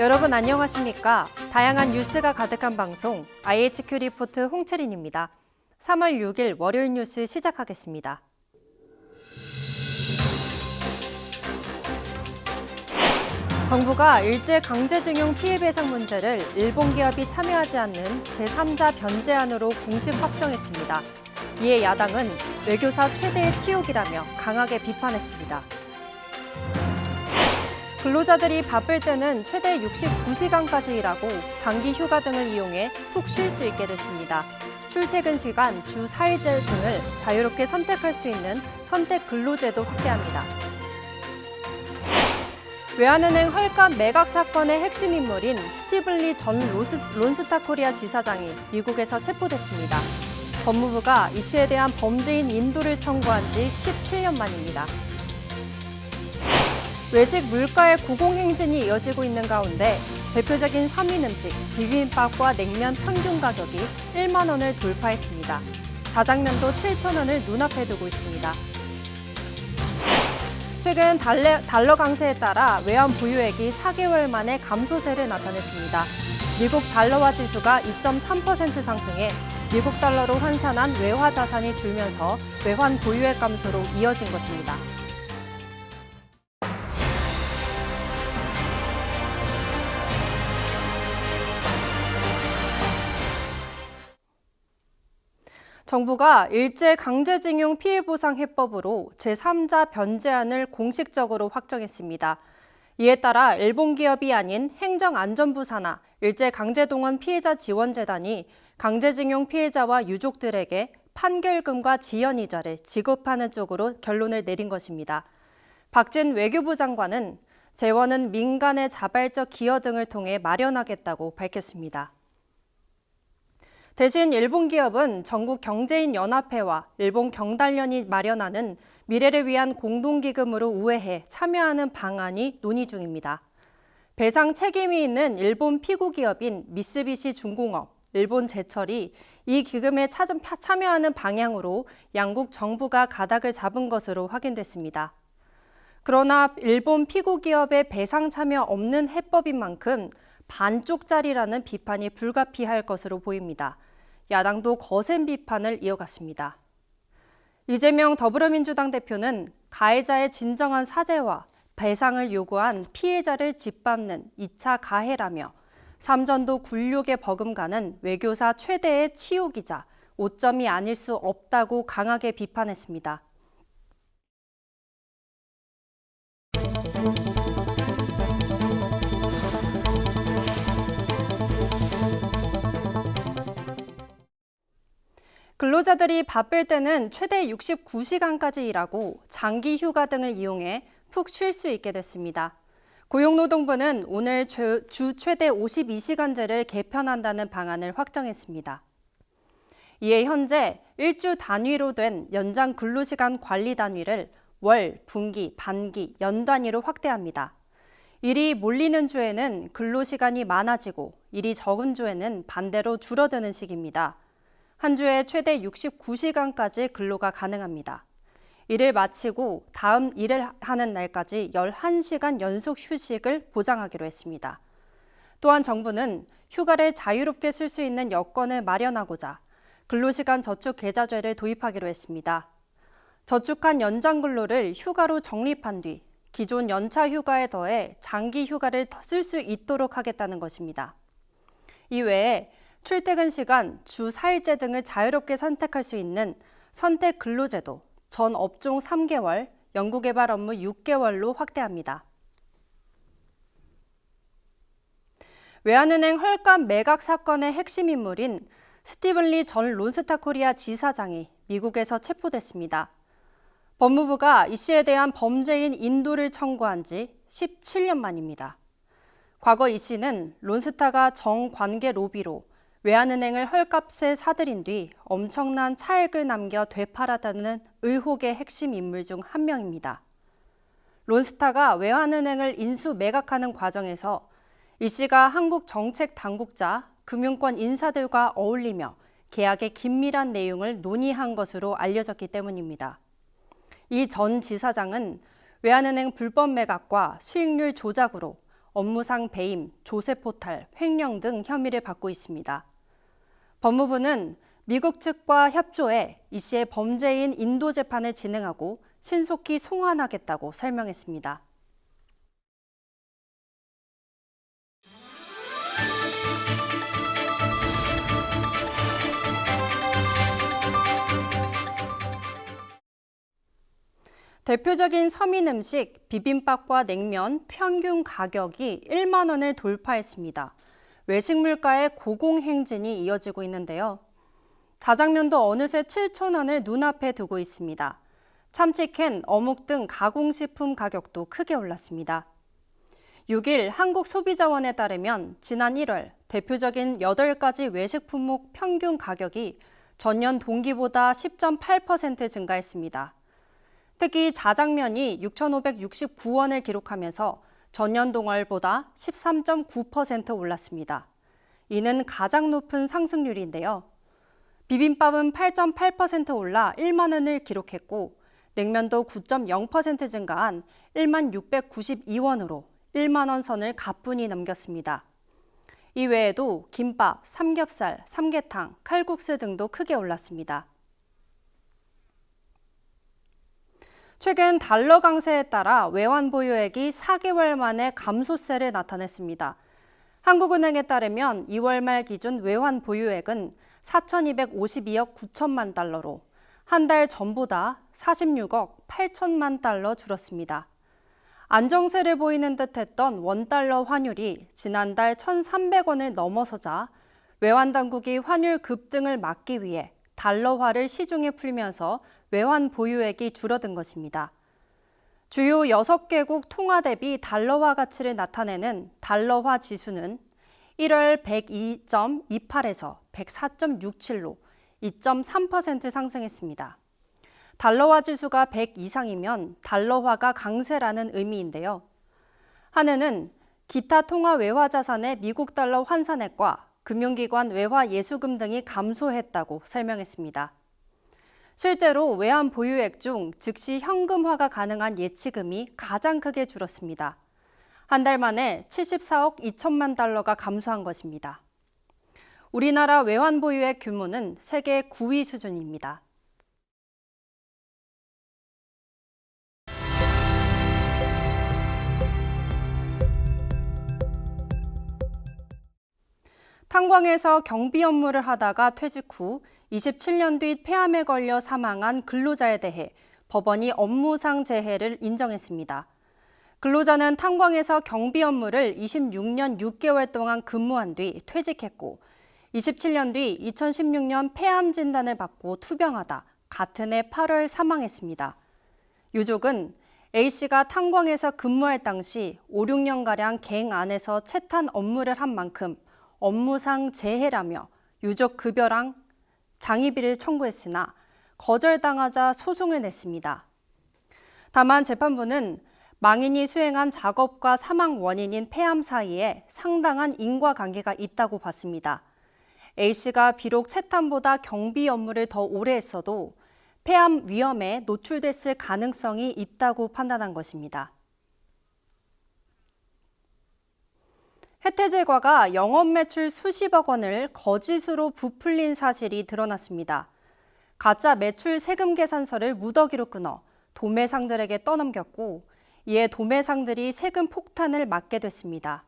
여러분 안녕하십니까? 다양한 뉴스가 가득한 방송 IHQ 리포트 홍채린입니다. 3월 6일 월요일 뉴스 시작하겠습니다. 정부가 일제강제징용 피해배상 문제를 일본 기업이 참여하지 않는 제3자 변제안으로 공식 확정했습니다. 이에 야당은 외교사 최대의 치욕이라며 강하게 비판했습니다. 근로자들이 바쁠 때는 최대 69시간까지 일하고 장기 휴가 등을 이용해 푹 쉴 수 있게 됐습니다. 출퇴근 시간, 주 4일제 등을 자유롭게 선택할 수 있는 선택 근로제도 확대합니다. 외환은행 헐값 매각 사건의 핵심 인물인 스티븐 리 전 론스타 지사장이 미국에서 체포됐습니다. 법무부가 이 씨에 대한 범죄인 인도를 청구한 지 17년 만입니다. 외식 물가의 고공행진이 이어지고 있는 가운데 대표적인 서민 음식, 비빔밥과 냉면 평균 가격이 1만 원을 돌파했습니다. 자장면도 7천 원을 눈앞에 두고 있습니다. 최근 달러 강세에 따라 외환 보유액이 4개월 만에 감소세를 나타냈습니다. 미국 달러화 지수가 2.3% 상승해 미국 달러로 환산한 외화 자산이 줄면서 외환 보유액 감소로 이어진 것입니다. 정부가 일제강제징용 피해보상해법으로 제3자 변제안을 공식적으로 확정했습니다. 이에 따라 일본 기업이 아닌 행정안전부 산하 일제강제동원 피해자 지원재단이 강제징용 피해자와 유족들에게 판결금과 지연이자를 지급하는 쪽으로 결론을 내린 것입니다. 박진 외교부 장관은 재원은 민간의 자발적 기여 등을 통해 마련하겠다고 밝혔습니다. 대신 일본 기업은 전국 경제인 연합회와 일본 경달련이 마련하는 미래를 위한 공동기금으로 우회해 참여하는 방안이 논의 중입니다. 배상 책임이 있는 일본 피고 기업인 미쓰비시 중공업, 일본 제철이 이 기금에 참여하는 방향으로 양국 정부가 가닥을 잡은 것으로 확인됐습니다. 그러나 일본 피고 기업의 배상 참여 없는 해법인 만큼 반쪽짜리라는 비판이 불가피할 것으로 보입니다. 야당도 거센 비판을 이어갔습니다. 이재명 더불어민주당 대표는 가해자의 진정한 사죄와 배상을 요구한 피해자를 짓밟는 2차 가해라며 삼전도 굴욕의 버금가는 외교사 최대의 치욕이자 오점이 아닐 수 없다고 강하게 비판했습니다. 근로자들이 바쁠 때는 최대 69시간까지 일하고 장기 휴가 등을 이용해 푹 쉴 수 있게 됐습니다. 고용노동부는 오늘 주 최대 52시간제를 개편한다는 방안을 확정했습니다. 이에 현재 일주 단위로 된 연장 근로시간 관리 단위를 월, 분기, 반기, 연 단위로 확대합니다. 일이 몰리는 주에는 근로시간이 많아지고 일이 적은 주에는 반대로 줄어드는 시기입니다. 한 주에 최대 69시간까지 근로가 가능합니다. 일을 마치고 다음 일을 하는 날까지 11시간 연속 휴식을 보장하기로 했습니다. 또한 정부는 휴가를 자유롭게 쓸 수 있는 여건을 마련하고자 근로시간 저축 계좌제를 도입하기로 했습니다. 저축한 연장 근로를 휴가로 적립한 뒤 기존 연차 휴가에 더해 장기 휴가를 쓸 수 있도록 하겠다는 것입니다. 이외에 출퇴근 시간, 주 4일제 등을 자유롭게 선택할 수 있는 선택 근로제도 전 업종 3개월, 연구개발 업무 6개월로 확대합니다. 외환은행 헐값 매각 사건의 핵심 인물인 스티븐 리 전 론스타 코리아 지사장이 미국에서 체포됐습니다. 법무부가 이 씨에 대한 범죄인 인도를 청구한 지 17년 만입니다. 과거 이 씨는 론스타가 정관계 로비로 외환은행을 헐값에 사들인 뒤 엄청난 차액을 남겨 되팔았다는 의혹의 핵심 인물 중 한 명입니다. 론스타가 외환은행을 인수 매각하는 과정에서 이 씨가 한국 정책 당국자, 금융권 인사들과 어울리며 계약의 긴밀한 내용을 논의한 것으로 알려졌기 때문입니다. 이 전 지사장은 외환은행 불법 매각과 수익률 조작으로 업무상 배임, 조세포탈, 횡령 등 혐의를 받고 있습니다. 법무부는 미국 측과 협조해 이 씨의 범죄인 인도 재판을 진행하고 신속히 송환하겠다고 설명했습니다. 대표적인 서민 음식 비빔밥과 냉면 평균 가격이 1만 원을 돌파했습니다. 외식 물가의 고공행진이 이어지고 있는데요. 자장면도 어느새 7천 원을 눈앞에 두고 있습니다. 참치캔, 어묵 등 가공식품 가격도 크게 올랐습니다. 6일 한국소비자원에 따르면 지난 1월 대표적인 8가지 외식 품목 평균 가격이 전년 동기보다 10.8% 증가했습니다. 특히 자장면이 6,569원을 기록하면서 전년 동월보다 13.9% 올랐습니다. 이는 가장 높은 상승률인데요. 비빔밥은 8.8% 올라 1만 원을 기록했고 냉면도 9.0% 증가한 1만 692원으로 1만 원 선을 가뿐히 넘겼습니다. 이 외에도 김밥, 삼겹살, 삼계탕, 칼국수 등도 크게 올랐습니다. 최근 달러 강세에 따라 외환 보유액이 4개월 만에 감소세를 나타냈습니다. 한국은행에 따르면 2월 말 기준 외환 보유액은 4,252억 9천만 달러로 한 달 전보다 46억 8천만 달러 줄었습니다. 안정세를 보이는 듯했던 원달러 환율이 지난달 1,300원을 넘어서자 외환 당국이 환율 급등을 막기 위해 달러화를 시중에 풀면서 외환 보유액이 줄어든 것입니다. 주요 6개국 통화 대비 달러화 가치를 나타내는 달러화 지수는 1월 102.28에서 104.67로 2.3% 상승했습니다. 달러화 지수가 100 이상이면 달러화가 강세라는 의미인데요. 한은은 기타 통화 외화 자산의 미국 달러 환산액과 금융기관 외화 예수금 등이 감소했다고 설명했습니다. 실제로 외환 보유액 중 즉시 현금화가 가능한 예치금이 가장 크게 줄었습니다. 한 달 만에 74억 2천만 달러가 감소한 것입니다. 우리나라 외환 보유액 규모는 세계 9위 수준입니다. 탄광에서 경비 업무를 하다가 퇴직 후 27년 뒤 폐암에 걸려 사망한 근로자에 대해 법원이 업무상 재해를 인정했습니다. 근로자는 탄광에서 경비 업무를 26년 6개월 동안 근무한 뒤 퇴직했고 27년 뒤 2016년 폐암 진단을 받고 투병하다 같은 해 8월 사망했습니다. 유족은 A씨가 탄광에서 근무할 당시 5, 6년가량 갱 안에서 채탄 업무를 한 만큼 업무상 재해라며 유족 급여랑 장의비를 청구했으나 거절당하자 소송을 냈습니다. 다만 재판부는 망인이 수행한 작업과 사망 원인인 폐암 사이에 상당한 인과관계가 있다고 봤습니다. A씨가 비록 채탄보다 경비 업무를 더 오래 했어도 폐암 위험에 노출됐을 가능성이 있다고 판단한 것입니다. 혜태제과가 영업 매출 수십억 원을 거짓으로 부풀린 사실이 드러났습니다. 가짜 매출 세금 계산서를 무더기로 끊어 도매상들에게 떠넘겼고 이에 도매상들이 세금 폭탄을 맞게 됐습니다.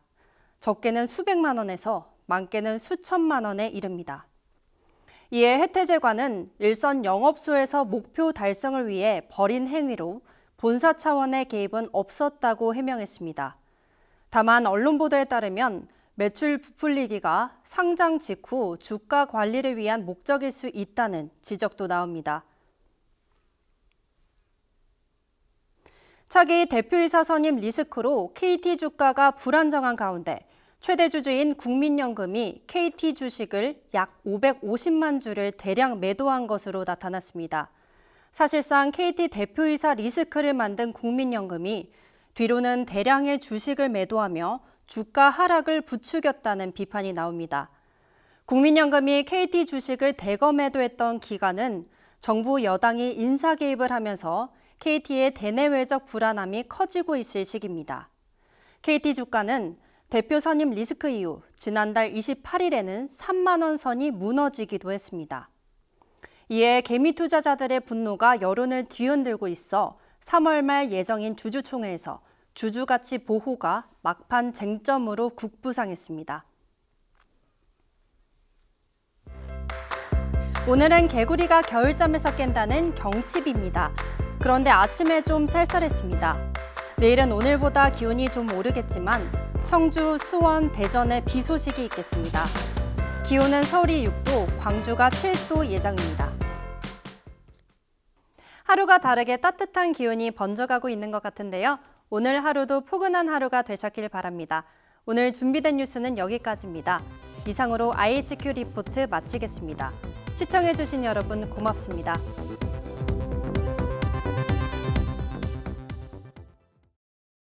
적게는 수백만 원에서 많게는 수천만 원에 이릅니다. 이에 혜태제과는 일선 영업소에서 목표 달성을 위해 벌인 행위로 본사 차원의 개입은 없었다고 해명했습니다. 다만 언론 보도에 따르면 매출 부풀리기가 상장 직후 주가 관리를 위한 목적일 수 있다는 지적도 나옵니다. 차기 대표이사 선임 리스크로 KT 주가가 불안정한 가운데 최대 주주인 국민연금이 KT 주식을 약 550만 주를 대량 매도한 것으로 나타났습니다. 사실상 KT 대표이사 리스크를 만든 국민연금이 뒤로는 대량의 주식을 매도하며 주가 하락을 부추겼다는 비판이 나옵니다. 국민연금이 KT 주식을 대거 매도했던 기간은 정부 여당이 인사 개입을 하면서 KT의 대내외적 불안함이 커지고 있을 시기입니다. KT 주가는 대표 선임 리스크 이후 지난달 28일에는 3만 원 선이 무너지기도 했습니다. 이에 개미 투자자들의 분노가 여론을 뒤흔들고 있어 3월 말 예정인 주주총회에서 주주가치 보호가 막판 쟁점으로 국부상했습니다. 오늘은 개구리가 겨울잠에서 깬다는 경칩입니다. 그런데 아침에 좀 쌀쌀했습니다. 내일은 오늘보다 기온이 좀 오르겠지만 청주, 수원, 대전에 비 소식이 있겠습니다. 기온은 서울이 6도, 광주가 7도 예정입니다. 하루가 다르게 따뜻한 기온이 번져가고 있는 것 같은데요. 오늘 하루도 포근한 하루가 되셨길 바랍니다. 오늘 준비된 뉴스는 여기까지입니다. 이상으로 IHQ 리포트 마치겠습니다. 시청해주신 여러분 고맙습니다.